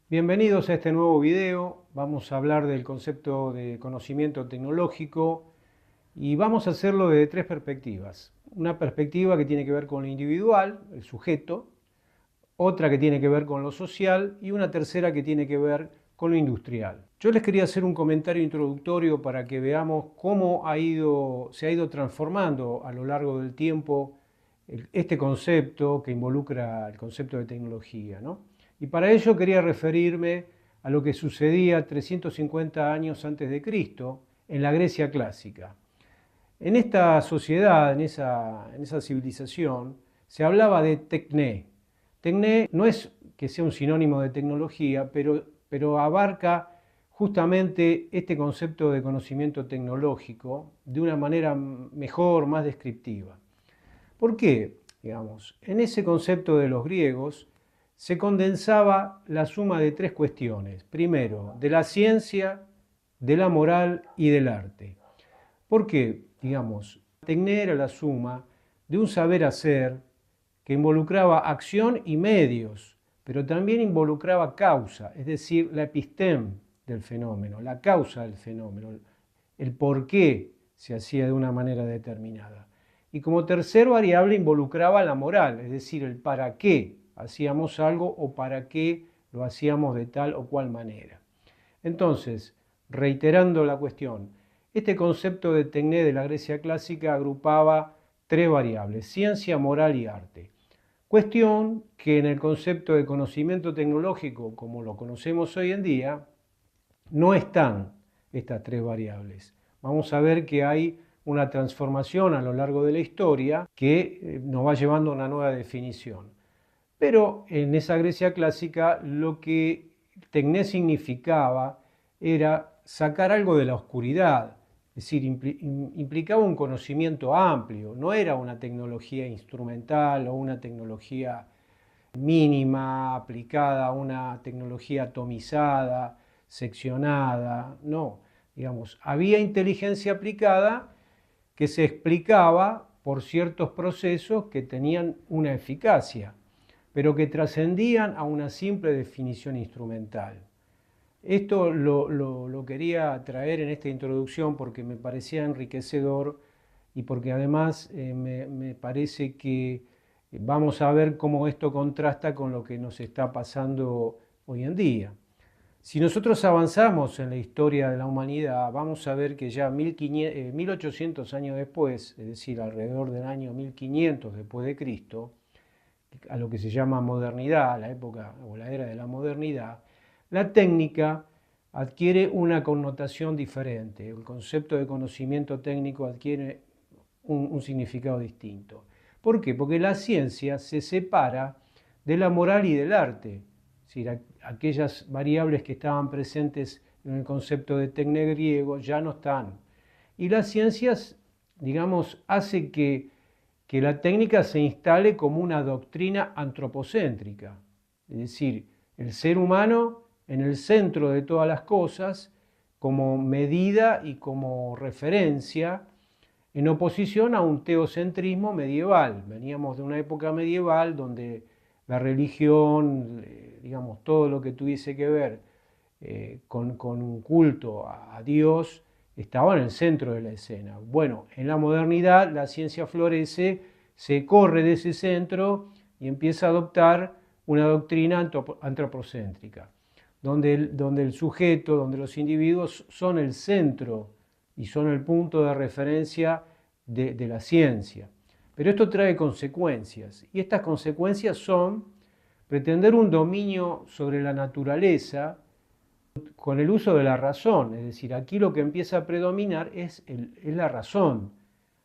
Bienvenidos a este nuevo video. Vamos a hablar del concepto de conocimiento tecnológico y vamos a hacerlo desde tres perspectivas. Una perspectiva que tiene que ver con lo individual, el sujeto, otra que tiene que ver con lo social y una tercera que tiene que ver con lo industrial. Yo les quería hacer un comentario introductorio para que veamos cómo se ha ido transformando a lo largo del tiempo este concepto que involucra el concepto de tecnología, ¿no? Y para ello quería referirme a lo que sucedía 350 años antes de Cristo en la Grecia clásica. En esta sociedad, en esa civilización, se hablaba de tecné. Tecné no es que sea un sinónimo de tecnología, pero abarca justamente este concepto de conocimiento tecnológico de una manera mejor, más descriptiva. ¿Por qué? Digamos, en ese concepto de los griegos se condensaba la suma de tres cuestiones. Primero, de la ciencia, de la moral y del arte. ¿Por qué? Digamos, tecné era la suma de un saber hacer que involucraba acción y medios, pero también involucraba causa, es decir, la episteme del fenómeno, la causa del fenómeno, el por qué se hacía de una manera determinada. Y como tercer variable involucraba la moral, es decir, el para qué hacíamos algo o para qué lo hacíamos de tal o cual manera. Entonces, reiterando la cuestión, este concepto de tecné de la Grecia clásica agrupaba tres variables: ciencia, moral y arte. Cuestión que en el concepto de conocimiento tecnológico, como lo conocemos hoy en día, no están estas tres variables. Vamos a ver que hay una transformación a lo largo de la historia que nos va llevando a una nueva definición. Pero en esa Grecia clásica lo que tecné significaba era sacar algo de la oscuridad, es decir, implicaba un conocimiento amplio, no era una tecnología instrumental o una tecnología mínima aplicada a una tecnología atomizada, seccionada, no, digamos, había inteligencia aplicada que se explicaba por ciertos procesos que tenían una eficacia, pero que trascendían a una simple definición instrumental. Esto lo quería traer en esta introducción porque me parecía enriquecedor y porque además me parece que vamos a ver cómo esto contrasta con lo que nos está pasando hoy en día. Si nosotros avanzamos en la historia de la humanidad, vamos a ver que ya 1800 años después, es decir, alrededor del año 1500 después de Cristo, a lo que se llama modernidad, la época o la era de la modernidad, la técnica adquiere una connotación diferente. El concepto de conocimiento técnico adquiere un significado distinto. ¿Por qué? Porque la ciencia se separa de la moral y del arte. Es decir, aquellas variables que estaban presentes en el concepto de tecné griego ya no están. Y las ciencias, digamos, hace que la técnica se instale como una doctrina antropocéntrica, es decir, el ser humano en el centro de todas las cosas como medida y como referencia, en oposición a un teocentrismo medieval. Veníamos de una época medieval donde la religión, digamos, todo lo que tuviese que ver con un culto a Dios, estaba en el centro de la escena. Bueno, en la modernidad la ciencia florece, se corre de ese centro y empieza a adoptar una doctrina antropocéntrica, donde el sujeto, donde los individuos son el centro y son el punto de referencia de la ciencia. Pero esto trae consecuencias, y estas consecuencias son pretender un dominio sobre la naturaleza con el uso de la razón, es decir, aquí lo que empieza a predominar es la razón.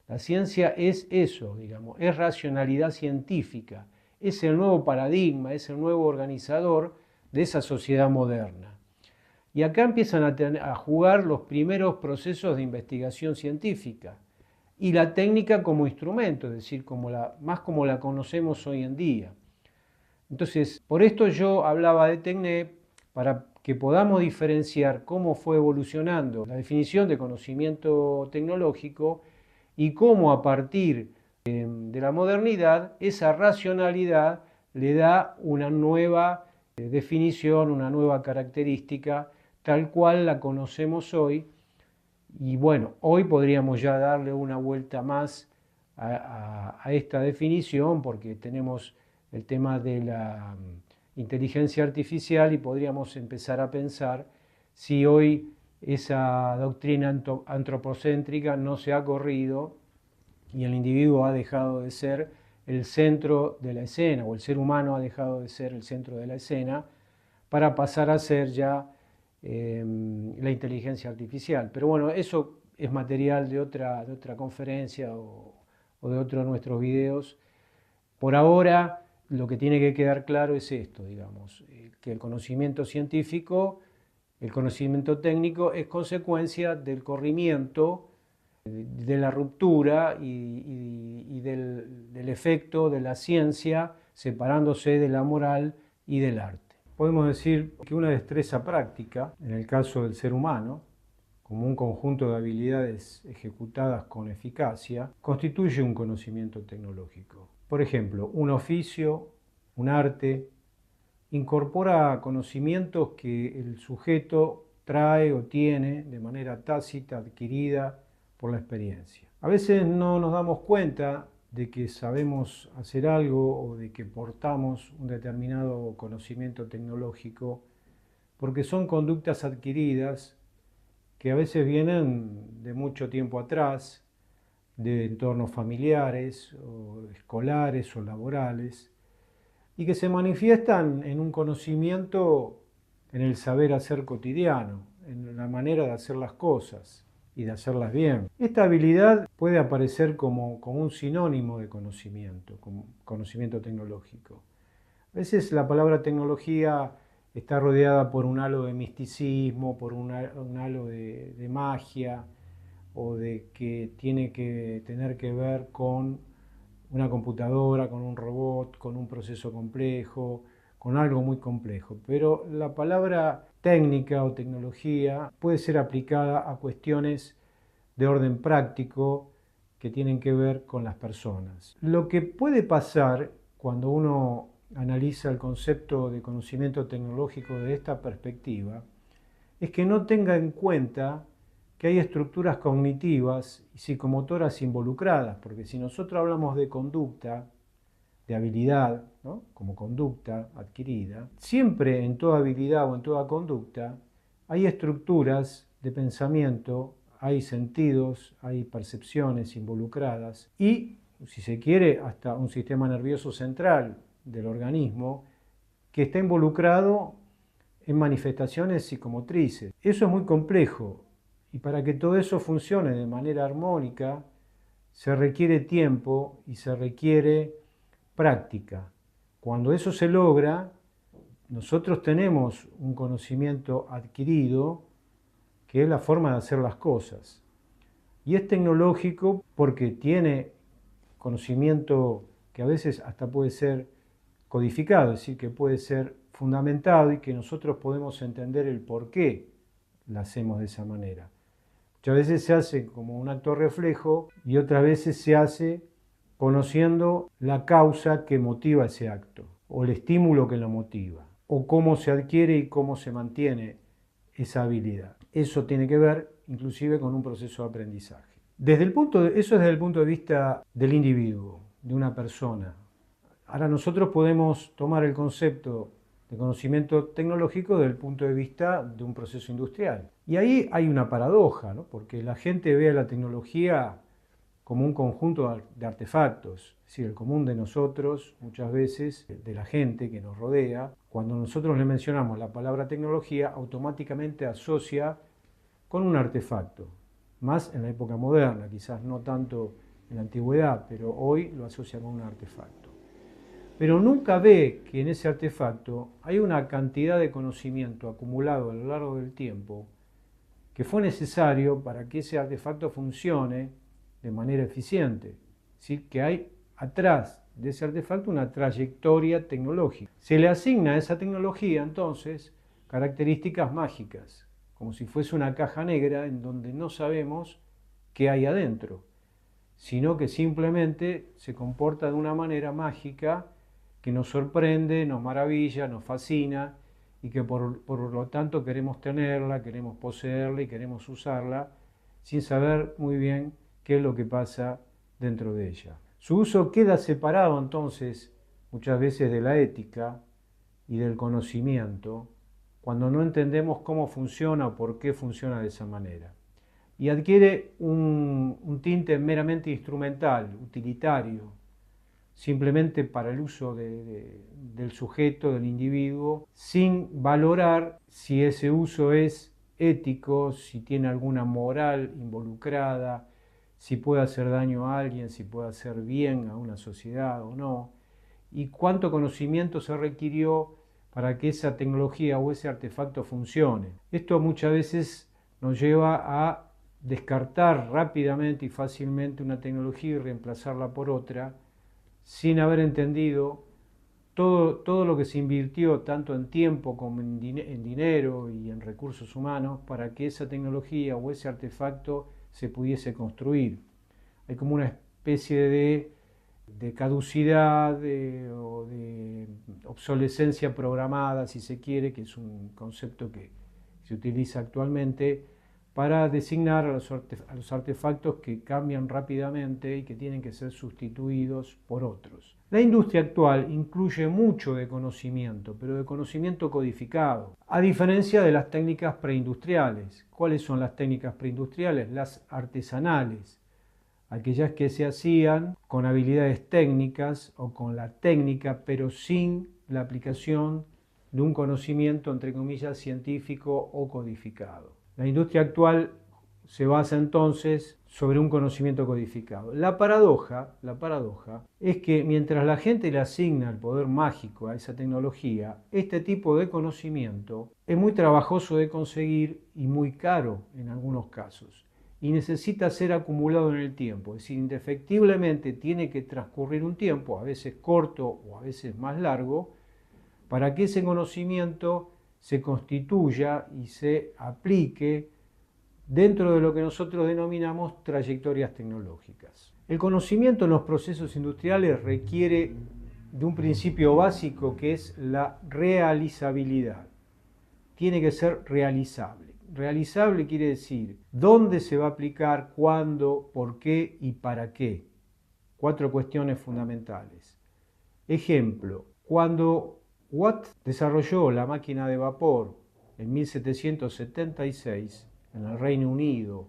La ciencia es eso, digamos, es racionalidad científica, es el nuevo paradigma, es el nuevo organizador de esa sociedad moderna. Y acá empiezan a jugar los primeros procesos de investigación científica y la técnica como instrumento, es decir, más como la conocemos hoy en día. Entonces, por esto yo hablaba de tecné para que podamos diferenciar cómo fue evolucionando la definición de conocimiento tecnológico y cómo a partir de la modernidad esa racionalidad le da una nueva definición, una nueva característica, tal cual la conocemos hoy. Y bueno, hoy podríamos ya darle una vuelta más a esta definición, porque tenemos el tema de la inteligencia artificial y podríamos empezar a pensar si hoy esa doctrina antropocéntrica no se ha corrido y el individuo ha dejado de ser el centro de la escena, o el ser humano ha dejado de ser el centro de la escena para pasar a ser ya la inteligencia artificial. Pero bueno, eso es material de otra conferencia o de otro de nuestros videos. Por ahora, lo que tiene que quedar claro es esto, digamos, que el conocimiento científico, el conocimiento técnico es consecuencia del corrimiento, de la ruptura y del efecto de la ciencia separándose de la moral y del arte. Podemos decir que una destreza práctica, en el caso del ser humano, como un conjunto de habilidades ejecutadas con eficacia, constituye un conocimiento tecnológico. Por ejemplo, un oficio, un arte, incorpora conocimientos que el sujeto trae o tiene de manera tácita, adquirida por la experiencia. A veces no nos damos cuenta de que sabemos hacer algo o de que portamos un determinado conocimiento tecnológico porque son conductas adquiridas que a veces vienen de mucho tiempo atrás, de entornos familiares o escolares o laborales, y que se manifiestan en un conocimiento en el saber hacer cotidiano, en la manera de hacer las cosas y de hacerlas bien. Esta habilidad puede aparecer como un sinónimo de conocimiento, como conocimiento tecnológico. A veces la palabra tecnología está rodeada por un halo de misticismo, por un halo de magia, o de que tiene que tener que ver con una computadora, con un robot, con un proceso complejo, con algo muy complejo. Pero la palabra técnica o tecnología puede ser aplicada a cuestiones de orden práctico que tienen que ver con las personas. Lo que puede pasar cuando uno analiza el concepto de conocimiento tecnológico de esta perspectiva es que no tenga en cuenta que hay estructuras cognitivas y psicomotoras involucradas, porque si nosotros hablamos de conducta, de habilidad, ¿no?, como conducta adquirida, siempre en toda habilidad o en toda conducta hay estructuras de pensamiento, hay sentidos, hay percepciones involucradas y, si se quiere, hasta un sistema nervioso central del organismo que está involucrado en manifestaciones psicomotrices. Eso es muy complejo y para que todo eso funcione de manera armónica se requiere tiempo y se requiere práctica. Cuando eso se logra, nosotros tenemos un conocimiento adquirido que es la forma de hacer las cosas. Y es tecnológico porque tiene conocimiento que a veces hasta puede ser codificado, es decir, que puede ser fundamentado y que nosotros podemos entender el por qué la hacemos de esa manera. Muchas veces se hace como un acto reflejo y otras veces se hace conociendo la causa que motiva ese acto, o el estímulo que lo motiva, o cómo se adquiere y cómo se mantiene esa habilidad. Eso tiene que ver inclusive con un proceso de aprendizaje. Eso es desde el punto de vista del individuo, de una persona. Ahora nosotros podemos tomar el concepto de conocimiento tecnológico desde el punto de vista de un proceso industrial. Y ahí hay una paradoja, ¿no?, porque la gente ve a la tecnología como un conjunto de artefactos, es decir, el común de nosotros, muchas veces, de la gente que nos rodea, cuando nosotros le mencionamos la palabra tecnología, automáticamente asocia con un artefacto, más en la época moderna, quizás no tanto en la antigüedad, pero hoy lo asocia con un artefacto. Pero nunca ve que en ese artefacto hay una cantidad de conocimiento acumulado a lo largo del tiempo que fue necesario para que ese artefacto funcione de manera eficiente. Es decir, que hay atrás de ese artefacto una trayectoria tecnológica. Se le asigna a esa tecnología entonces características mágicas, como si fuese una caja negra en donde no sabemos qué hay adentro, sino que simplemente se comporta de una manera mágica que nos sorprende, nos maravilla, nos fascina y que por lo tanto queremos tenerla, queremos poseerla y queremos usarla sin saber muy bien qué es lo que pasa dentro de ella. Su uso queda separado entonces muchas veces de la ética y del conocimiento cuando no entendemos cómo funciona o por qué funciona de esa manera. Y adquiere un tinte meramente instrumental, utilitario, simplemente para el uso del sujeto, del individuo, sin valorar si ese uso es ético, si tiene alguna moral involucrada, si puede hacer daño a alguien, si puede hacer bien a una sociedad o no, y cuánto conocimiento se requirió para que esa tecnología o ese artefacto funcione. Esto muchas veces nos lleva a descartar rápidamente y fácilmente una tecnología y reemplazarla por otra, sin haber entendido todo lo que se invirtió, tanto en tiempo como en dinero y en recursos humanos, para que esa tecnología o ese artefacto se pudiese construir. Hay como una especie de caducidad o de obsolescencia programada, si se quiere, que es un concepto que se utiliza actualmente para designar a los artefactos que cambian rápidamente y que tienen que ser sustituidos por otros. La industria actual incluye mucho de conocimiento, pero de conocimiento codificado, a diferencia de las técnicas preindustriales. ¿Cuáles son las técnicas preindustriales? Las artesanales, aquellas que se hacían con habilidades técnicas o con la técnica, pero sin la aplicación de un conocimiento, entre comillas, científico o codificado. La industria actual se basa entonces sobre un conocimiento codificado. La paradoja es que mientras la gente le asigna el poder mágico a esa tecnología, este tipo de conocimiento es muy trabajoso de conseguir y muy caro en algunos casos, y necesita ser acumulado en el tiempo, es decir, indefectiblemente tiene que transcurrir un tiempo, a veces corto o a veces más largo, para que ese conocimiento se constituya y se aplique dentro de lo que nosotros denominamos trayectorias tecnológicas. El conocimiento en los procesos industriales requiere de un principio básico que es la realizabilidad. Tiene que ser realizable. Realizable quiere decir dónde se va a aplicar, cuándo, por qué y para qué. 4 cuestiones fundamentales. Ejemplo, cuando Watt desarrolló la máquina de vapor en 1776 en el Reino Unido,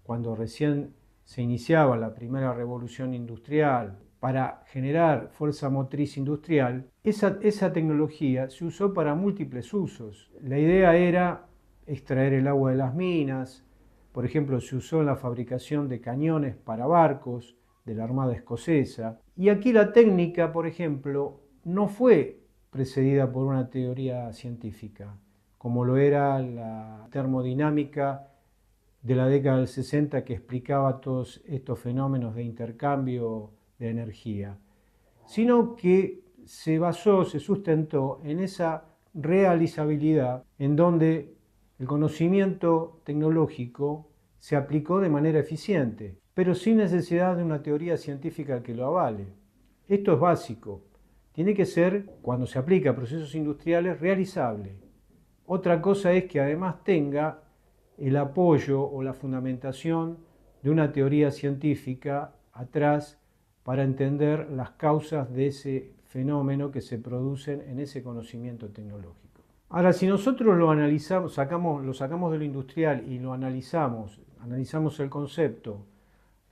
cuando recién se iniciaba la primera revolución industrial para generar fuerza motriz industrial, esa tecnología se usó para múltiples usos. La idea era extraer el agua de las minas, por ejemplo, se usó en la fabricación de cañones para barcos de la Armada Escocesa, y aquí la técnica, por ejemplo, no fue precedida por una teoría científica, como lo era la termodinámica de la década del 60 que explicaba todos estos fenómenos de intercambio de energía, sino que se basó, se sustentó en esa realizabilidad en donde el conocimiento tecnológico se aplicó de manera eficiente, pero sin necesidad de una teoría científica que lo avale. Esto es básico. Tiene que ser, cuando se aplica a procesos industriales, realizable. Otra cosa es que además tenga el apoyo o la fundamentación de una teoría científica atrás para entender las causas de ese fenómeno que se producen en ese conocimiento tecnológico. Ahora, si nosotros lo analizamos, lo sacamos de lo industrial y lo analizamos el concepto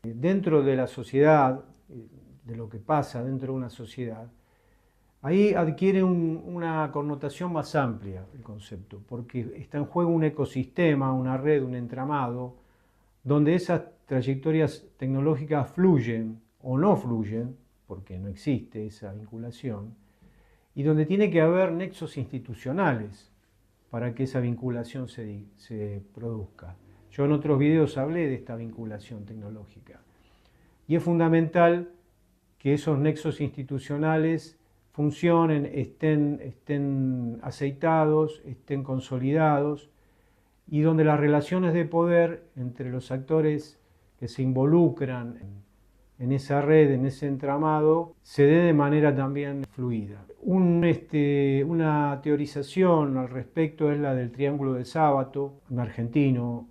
dentro de la sociedad, de lo que pasa dentro de una sociedad, ahí adquiere una connotación más amplia el concepto, porque está en juego un ecosistema, una red, un entramado, donde esas trayectorias tecnológicas fluyen o no fluyen, porque no existe esa vinculación, y donde tiene que haber nexos institucionales para que esa vinculación se produzca. Yo en otros videos hablé de esta vinculación tecnológica, y es fundamental que esos nexos institucionales funcionen, estén aceitados, estén consolidados, y donde las relaciones de poder entre los actores que se involucran en esa red, en ese entramado, se dé de manera también fluida. Una teorización al respecto es la del triángulo de Sábato, un argentino,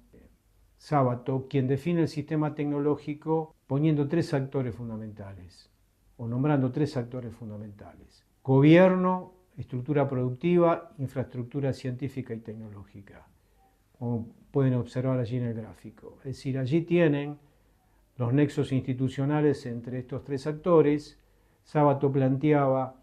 Sábato, quien define el sistema tecnológico poniendo tres actores fundamentales, o nombrando tres actores fundamentales: gobierno, estructura productiva, infraestructura científica y tecnológica, como pueden observar allí en el gráfico. Es decir, allí tienen los nexos institucionales entre estos tres actores. Sábato planteaba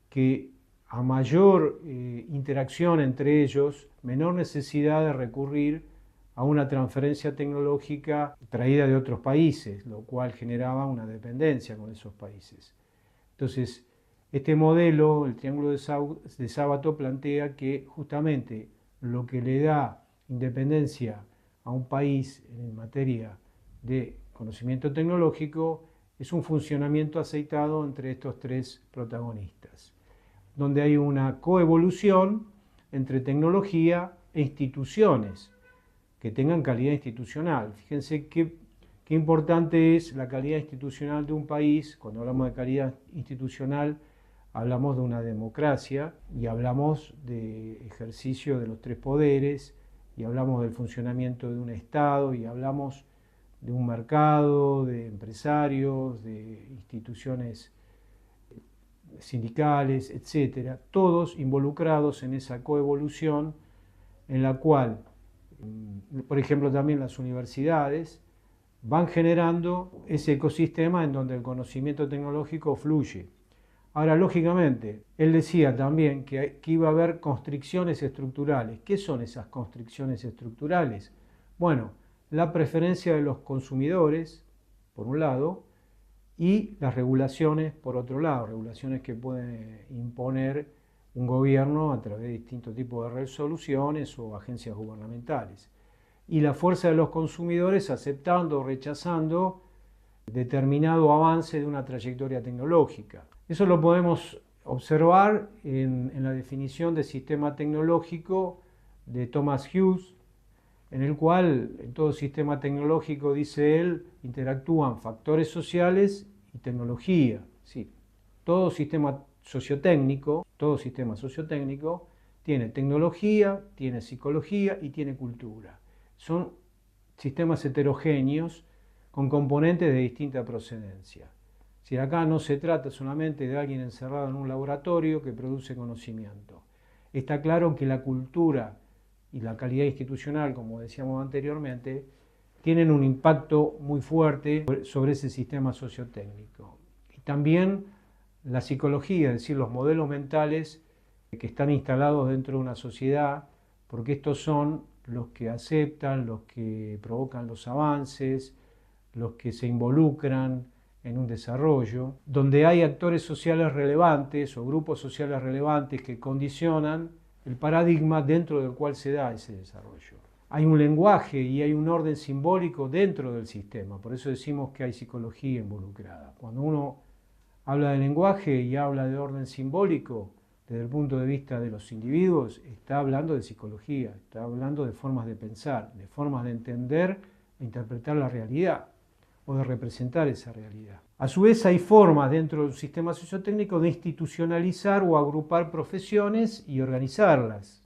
que a mayor interacción entre ellos, menor necesidad de recurrir a una transferencia tecnológica traída de otros países, lo cual generaba una dependencia con esos países. Entonces, este modelo, el triángulo de Sábato, plantea que justamente lo que le da independencia a un país en materia de conocimiento tecnológico es un funcionamiento aceitado entre estos tres protagonistas, donde hay una coevolución entre tecnología e instituciones que tengan calidad institucional. Fíjense qué importante es la calidad institucional de un país. Cuando hablamos de calidad institucional, hablamos de una democracia y hablamos de ejercicio de los tres poderes y hablamos del funcionamiento de un Estado y hablamos de un mercado, de empresarios, de instituciones sindicales, etcétera, todos involucrados en esa coevolución en la cual, por ejemplo, también las universidades van generando ese ecosistema en donde el conocimiento tecnológico fluye. Ahora, lógicamente, él decía también que iba a haber constricciones estructurales. ¿Qué son esas constricciones estructurales? Bueno, la preferencia de los consumidores, por un lado, y las regulaciones, por otro lado, regulaciones que puede imponer un gobierno a través de distintos tipos de resoluciones o agencias gubernamentales. Y la fuerza de los consumidores aceptando o rechazando determinado avance de una trayectoria tecnológica. Eso lo podemos observar en la definición de sistema tecnológico de Thomas Hughes, en el cual en todo sistema tecnológico, dice él, interactúan factores sociales y tecnología. Sí, todo sistema sociotécnico tiene tecnología, tiene psicología y tiene cultura. Son sistemas heterogéneos con componentes de distinta procedencia. Si acá no se trata solamente de alguien encerrado en un laboratorio que produce conocimiento. Está claro que la cultura y la calidad institucional, como decíamos anteriormente, tienen un impacto muy fuerte sobre ese sistema sociotécnico. Y también la psicología, es decir, los modelos mentales que están instalados dentro de una sociedad, porque estos son los que aceptan, los que provocan los avances, los que se involucran en un desarrollo, donde hay actores sociales relevantes o grupos sociales relevantes que condicionan el paradigma dentro del cual se da ese desarrollo. Hay un lenguaje y hay un orden simbólico dentro del sistema, por eso decimos que hay psicología involucrada. Cuando uno habla de lenguaje y habla de orden simbólico, desde el punto de vista de los individuos, está hablando de psicología, está hablando de formas de pensar, de formas de entender e interpretar la realidad o de representar esa realidad. A su vez hay formas dentro del sistema sociotécnico de institucionalizar o agrupar profesiones y organizarlas,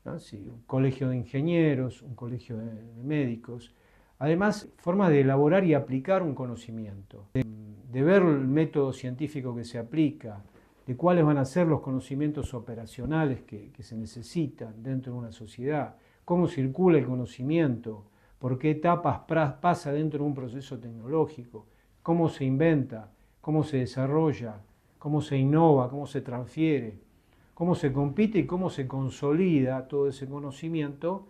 ¿no? Sí, un colegio de ingenieros, un colegio de médicos. Además, formas de elaborar y aplicar un conocimiento, de ver el método científico que se aplica, de cuáles van a ser los conocimientos operacionales que se necesitan dentro de una sociedad, cómo circula el conocimiento, por qué etapas pasa dentro de un proceso tecnológico, cómo se inventa, cómo se desarrolla, cómo se innova, cómo se transfiere, cómo se compite y cómo se consolida todo ese conocimiento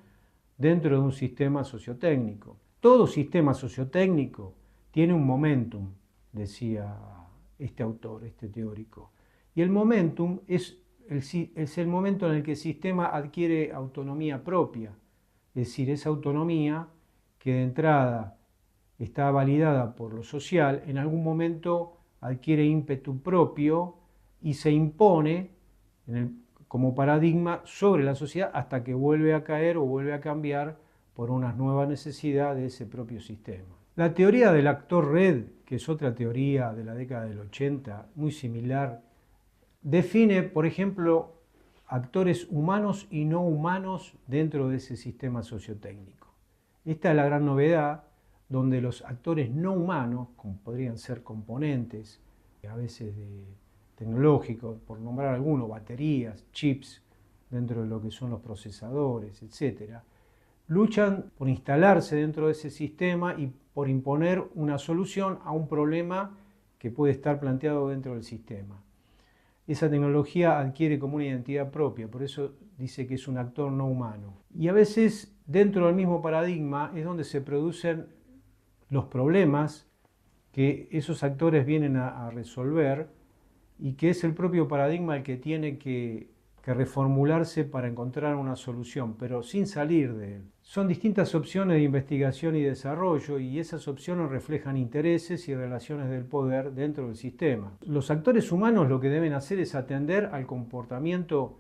dentro de un sistema sociotécnico. Todo sistema sociotécnico tiene un momentum, decía este autor, este teórico. Y el momentum es el momento en el que el sistema adquiere autonomía propia, es decir, esa autonomía que de entrada está validada por lo social, en algún momento adquiere ímpetu propio y se impone como paradigma sobre la sociedad hasta que vuelve a caer o vuelve a cambiar por una nueva necesidad de ese propio sistema. La teoría del actor red, que es otra teoría de la década del 80, muy similar, define, por ejemplo, actores humanos y no humanos dentro de ese sistema sociotécnico. Esta es la gran novedad, donde los actores no humanos, como podrían ser componentes, a veces tecnológicos, por nombrar algunos, baterías, chips, dentro de lo que son los procesadores, etc., luchan por instalarse dentro de ese sistema y por imponer una solución a un problema que puede estar planteado dentro del sistema. Esa tecnología adquiere como una identidad propia, por eso dice que es un actor no humano. Y a veces dentro del mismo paradigma es donde se producen los problemas que esos actores vienen a resolver y que es el propio paradigma el que tiene que reformularse para encontrar una solución, pero sin salir de él. Son distintas opciones de investigación y desarrollo y esas opciones reflejan intereses y relaciones del poder dentro del sistema. Los actores humanos lo que deben hacer es atender al comportamiento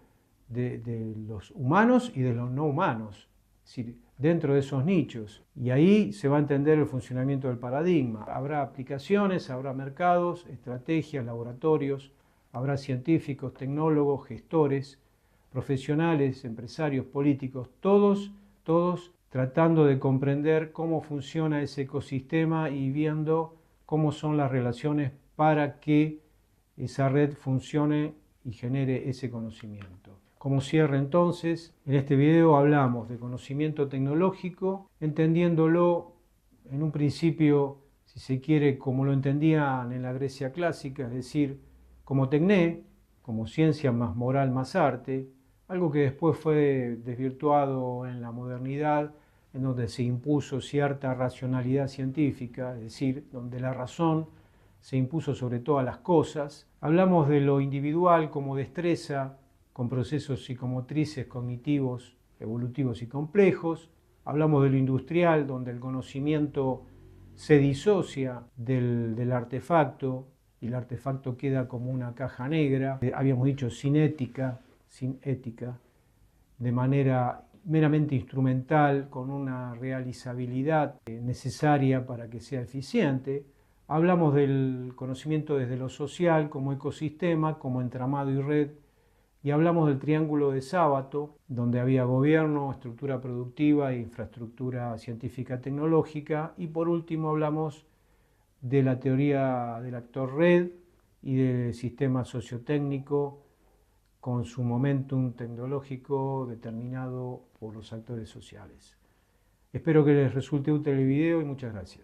de los humanos y de los no humanos, es decir, dentro de esos nichos. Y ahí se va a entender el funcionamiento del paradigma. Habrá aplicaciones, habrá mercados, estrategias, laboratorios, habrá científicos, tecnólogos, gestores, profesionales, empresarios, políticos, todos tratando de comprender cómo funciona ese ecosistema y viendo cómo son las relaciones para que esa red funcione y genere ese conocimiento. Como cierre entonces, en este video hablamos de conocimiento tecnológico, entendiéndolo en un principio, si se quiere, como lo entendían en la Grecia clásica, es decir, como tecné, como ciencia más moral más arte, algo que después fue desvirtuado en la modernidad, en donde se impuso cierta racionalidad científica, es decir, donde la razón se impuso sobre todas las cosas. Hablamos de lo individual como destreza, con procesos psicomotrices, cognitivos, evolutivos y complejos. Hablamos de lo industrial, donde el conocimiento se disocia del artefacto y el artefacto queda como una caja negra. Habíamos dicho sin ética, de manera meramente instrumental, con una realizabilidad necesaria para que sea eficiente. Hablamos del conocimiento desde lo social, como ecosistema, como entramado y red, y hablamos del triángulo de Sábato, donde había gobierno, estructura productiva e infraestructura científica tecnológica, y por último hablamos de la teoría del actor red y del sistema sociotécnico con su momentum tecnológico determinado por los actores sociales. Espero que les resulte útil el video y muchas gracias.